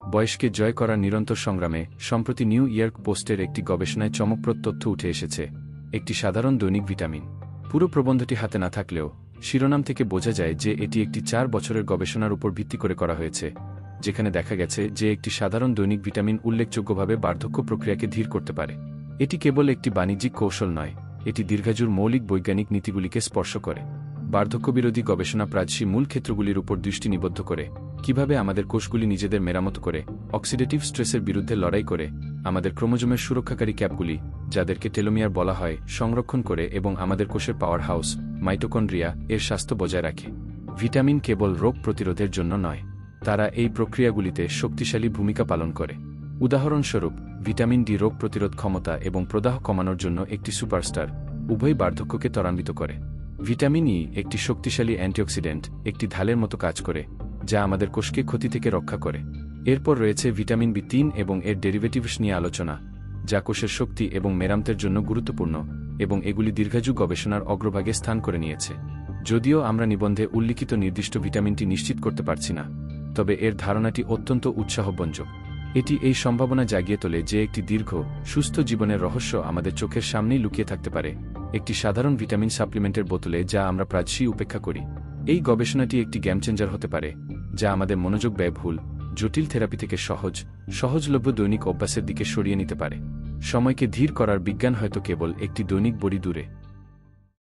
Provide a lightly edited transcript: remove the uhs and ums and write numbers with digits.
বয়সকে জয় করার নিরন্তর সংগ্রামে সম্প্রতি নিউ ইয়র্ক পোস্টের একটি গবেষণায় চমকপ্রদ তথ্য উঠে এসেছে। একটি সাধারণ দৈনিক ভিটামিন। পুরো প্রবন্ধটি হাতে না থাকলেও শিরোনাম থেকে বোঝা যায় যে এটি একটি 4 বছরের গবেষণার উপর ভিত্তি করে করা হয়েছে, যেখানে দেখা গেছে যে একটি সাধারণ দৈনিক ভিটামিন উল্লেখযোগ্যভাবে বার্ধক্য প্রক্রিয়াকে ধীর করতে পারে। এটি কেবল একটি বাণিজ্যিক কৌশল নয়, এটি দীর্ঘায়ুর মৌলিক বৈজ্ঞানিক নীতিগুলিকে স্পর্শ করে। বার্ধক্যবিরোধী গবেষণা প্রায়শই মূল ক্ষেত্রগুলির উপর দৃষ্টি নিবদ্ধ করে, কিভাবে আমাদের কোষগুলি নিজেদের মেরামত করে, অক্সিডেটিভ স্ট্রেসের বিরুদ্ধে লড়াই করে, আমাদের ক্রোমোজোমের সুরক্ষাকারী ক্যাপগুলি, যাদেরকে টেলোমিয়ার বলা হয়, সংরক্ষণ করে এবং আমাদের কোষের পাওয়ার হাউস মাইটোকন্ড্রিয়া এর স্বাস্থ্য বজায় রাখে। ভিটামিন কেবল রোগ প্রতিরোধের জন্য নয়, তারা এই প্রক্রিয়াগুলিতে শক্তিশালী ভূমিকা পালন করে। উদাহরণস্বরূপ, ভিটামিন ডি রোগ প্রতিরোধ ক্ষমতা এবং প্রদাহ কমানোর জন্য একটি সুপারস্টার, উভয় বার্ধক্যকে ত্বরান্বিত করে। ভিটামিন ই একটি শক্তিশালী অ্যান্টিঅক্সিডেন্ট, একটি ঢালের মতো কাজ করে, যা আমাদের কোষকে ক্ষতি থেকে রক্ষা করে। এরপর রয়েছে ভিটামিন বি3 এবং এর ডেরিভেটিভস নিয়ে আলোচনা, যা কোষের শক্তি এবং মেরামতের জন্য গুরুত্বপূর্ণ, এবং এগুলি দীর্ঘায়ু গবেষণার অগ্রভাগে স্থান করে নিয়েছে। যদিও আমরা নিবন্ধে উল্লিখিত নির্দিষ্ট ভিটামিনটি নিশ্চিত করতে পারছি না, তবে এর ধারণাটি অত্যন্ত উৎসাহব্যঞ্জক। এটি এই সম্ভাবনা জাগিয়ে তোলে যে একটি দীর্ঘ, সুস্থ জীবনের রহস্য আমাদের চোখের সামনেই লুকিয়ে থাকতে পারে, একটি সাধারণ ভিটামিন সাপ্লিমেন্টের বোতলে, যা আমরা প্রায়শই উপেক্ষা করি। এই গবেষণাটি একটি গেম চেঞ্জার হতে পারে, যা আমাদের মনোযোগ ব্যয়বহুল, জটিল থেরাপি থেকে সহজলভ্য দৈনিক অভ্যাসের দিকে সরিয়ে নিতে পারে। সময়কে ধীর করার বিজ্ঞান হয়তো কেবল একটি দৈনিক বড়ি দূরে।